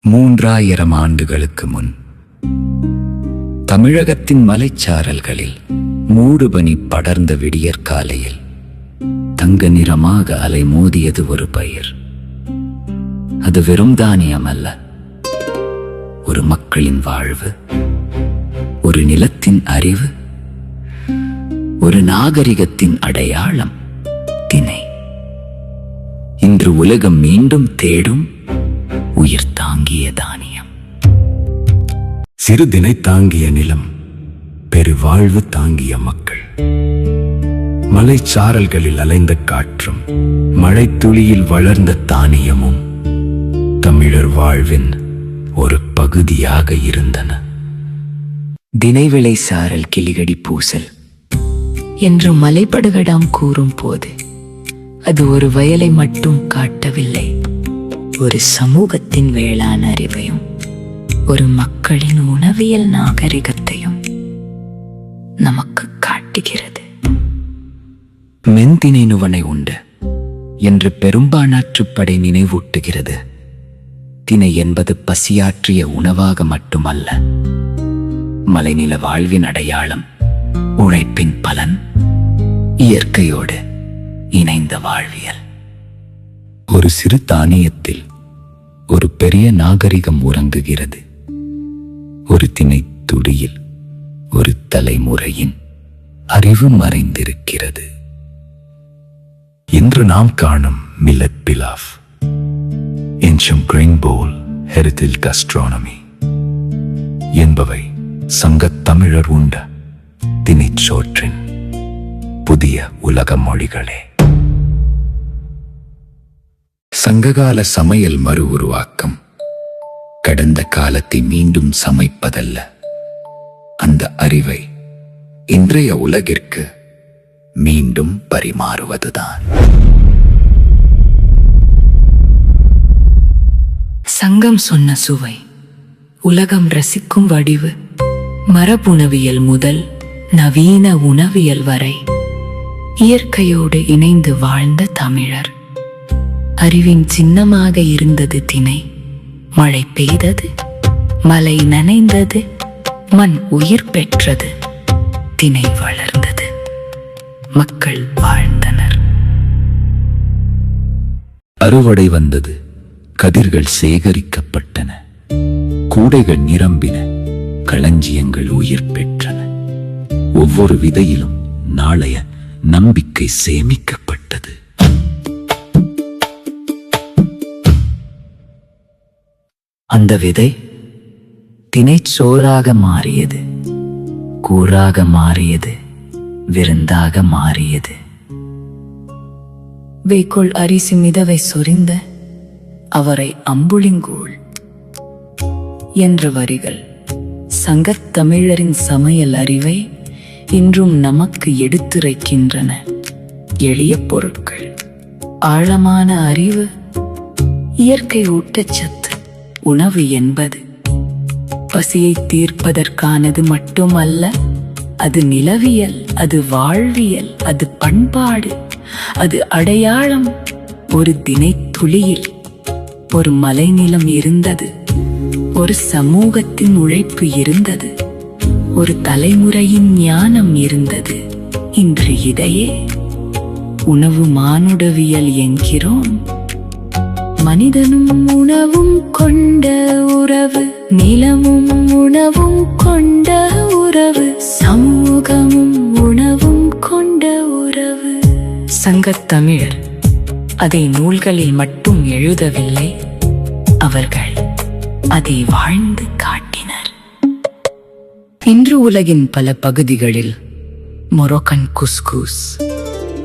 3000 ஆண்டுகளுக்கு முன் தமிழகத்தின் மலைச்சாரல்களில் மூடுபனி படர்ந்த விடியற்காலையில் தங்க நிறமாக அலைமோதியது ஒரு பயிர். அது வெறும் தானியம் அல்ல, ஒரு மக்களின் வாழ்வு, ஒரு நிலத்தின் அறிவு, ஒரு நாகரிகத்தின் அடையாளம், திணை. இன்று உலகம் மீண்டும் தேடும் உயிர் தாங்கிய தானியம். சிறு தினை தாங்கிய நிலம், பெருவாழ்வு தாங்கிய மக்கள். மலைச்சாரல்களில் அலைந்த காற்றும், மழைத்துளியில் வளர்ந்த தானியமும் தமிழர் வாழ்வின் ஒரு பகுதியாக இருந்தன. தினைவிளை சாரல் கிளிகடி பூசல் என்று மலைப்படுகடாம் கூறும் போது அது ஒரு வயலை மட்டும் காட்டவில்லை, ஒரு சமூகத்தின் வேளாண் அறிவையும் ஒரு மக்களின் உணவியல் நாகரிகத்தையும் நமக்கு காட்டுகிறது. மென்தினை நுவனை உண்டு என்று பெரும்பானாற்றுப்படை நினைவூட்டுகிறது. தினை என்பது பசியாற்றிய உணவாக மட்டுமல்ல, மலைநில வாழ்வின் அடையாளம், உழைப்பின் பலன், இயற்கையோடு இணைந்த வாழ்வியல். ஒரு சிறு தானியத்தில் ஒரு பெரிய நாகரிகம் உறங்குகிறது. ஒரு திணை துளியில் ஒரு தலைமுறையின் அறிவு மறைந்திருக்கிறது. இன்று நாம் காணும் மில்லட் பிலாஃப், ஏன்ஷியன்ட் கிரெயின் போல், ஹெரிட்டேஜ் காஸ்ட்ரோனமி என்பவை சங்கத் தமிழர் உண்ட திணைச்சோற்றின் புதிய உலக மொழிகளே. சங்ககால சமையல் மறு உருவாக்கம் கடந்த காலத்தை மீண்டும் சமைப்பதல்ல, அந்த அறிவை இன்றைய உலகிற்கு மீண்டும் பரிமாறுவதுதான். சங்கம் சொன்ன சுவை, உலகம் ரசிக்கும் வடிவு, மரபுணவியல் முதல் நவீன உணவியல் வரை இயற்கையோடு இணைந்து வாழ்ந்த தமிழர். அறிவின் சின்னமாக இருந்தது திணை. மழை பெய்தது, மலை நனைந்தது, மண் உயிர் பெற்றது, திணை வளர்ந்தது, மக்கள் வாழ்ந்தனர். அறுவடை வந்தது, கதிர்கள் சேகரிக்கப்பட்டன, கூடைகள் நிரம்பின, களஞ்சியங்கள் உயிர் பெற்றன. ஒவ்வொரு விதையிலும் நாளைய நம்பிக்கை சேமிக்கப்பட்டது. அந்த விதை தினைச்சோறாக மாறியது, கூறாக மாறியது, விருந்தாக மாறியது. வேக்குள் அரிசி மிதவை சொரிந்த அவரை அம்புலிங்கூழ் என்ற வரிகள் சங்கத் தமிழரின் சமையல் அறிவை இன்றும் நமக்கு எடுத்துரைக்கின்றன. எளிய பொருட்கள், ஆழமான அறிவு, இயற்கை ஊட்டச்சத்து. உணவு என்பது பசியை தீர்ப்பதற்கானது மட்டுமல்ல, அது நிலவியல், அது வாழ்வியல், அது பண்பாடு, அது அடையாளம். ஒரு தினை துளியில் ஒரு மலைநிலம் இருந்தது, ஒரு சமூகத்தின் உழைப்பு இருந்தது, ஒரு தலைமுறையின் ஞானம் இருந்தது. இன்று இதையே உணவு மானுடவியல் என்கிறோம். மனிதனும் உணவும் கொண்ட உறவு, நிலமும் உணவும் கொண்ட உறவு, சமூகமும் உணவும் கொண்ட உறவு. சங்கத் தமிழர் அதை நூல்களில் மட்டும் எழுதவில்லை, அவர்கள் அதை வாழ்ந்து காட்டினர். இன்று உலகின் பல பகுதிகளில் மொரோக்கன் குஸ்கூஸ்,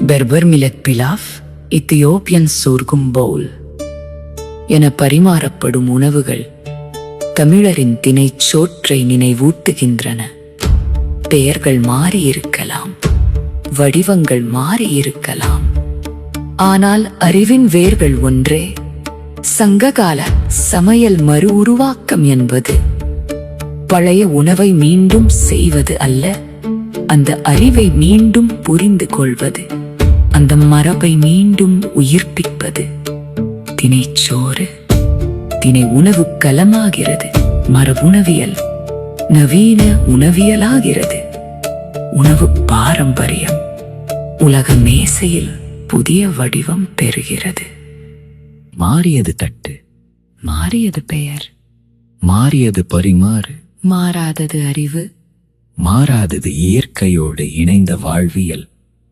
பெர்பர் மில்லட் பிலாஃப், இத்தியோப்பியன் சோர்கும் பவுல் என பரிமாறப்படும் உணவுகள் தமிழரின் தினைச்சோற்றை நினைவூட்டுகின்றன. பெயர்கள் மாறியிருக்கலாம், வடிவங்கள் மாறியிருக்கலாம், ஆனால் அறிவின் வேர்கள் ஒன்றே. சங்ககால சமையல் மறு உருவாக்கம் என்பது பழைய உணவை மீண்டும் செய்வது அல்ல, அந்த அறிவை மீண்டும் புரிந்து கொள்வது, அந்த மரபை மீண்டும் உயிர்ப்பிப்பது. தினைச்சோறு திணை உணவு களமாகிறது. மரபுணவியல் நவீன உணவியலாகிறது. உணவு பாரம்பரியம் உலக மேசையில் புதிய வடிவம் பெறுகிறது. மாறியது தட்டு, மாறியது பெயர், மாறியது பரிமாறு, மாறாதது அறிவு, மாறாதது இயற்கையோடு இணைந்த வாழ்வியல்.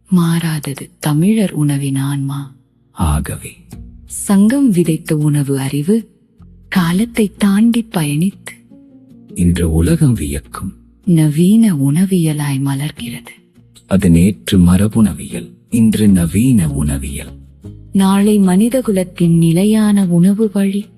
மாறாதது தமிழர் உணவின் ஆன்மா. ஆகவே சங்கம் விதைத்த உணவு அறிவு காலத்தை தாண்டி பயணித்து இன்று உலகம் வியக்கும் நவீன உணவியலாய் மலர்கிறது. அது நேற்று மரபுணவியல், இன்று நவீன உணவியல். நாளை மனிதகுலத்தின் நிலையான உணவு வழி.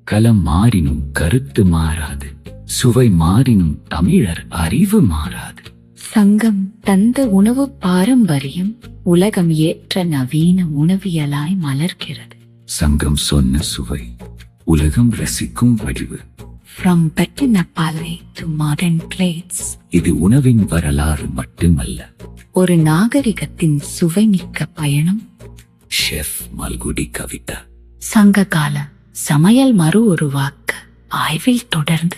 களம் மாறினும் கருத்து மாறாது, சுவை மாறினும் தமிழர் அறிவு மாறாது. சங்கம் தந்த உணவு பாரம்பரியம் உலகம் ஏற்ற நவீன உணவியலாய் மலர்கிறது. சங்கம் சொன்ன சுவை உலகம் ரசிக்கும் வடிவு. From Pettinapalli to modern plates. இது உணவின் வரலாறு மட்டுமல்ல, ஒரு நாகரிகத்தின் சுவைமிக்க பயணம். ஷெஃப் மல்குடி கவிதா. சங்ககால சமையல் மறு உருவாக்க ஆய்வில் தொடர்ந்து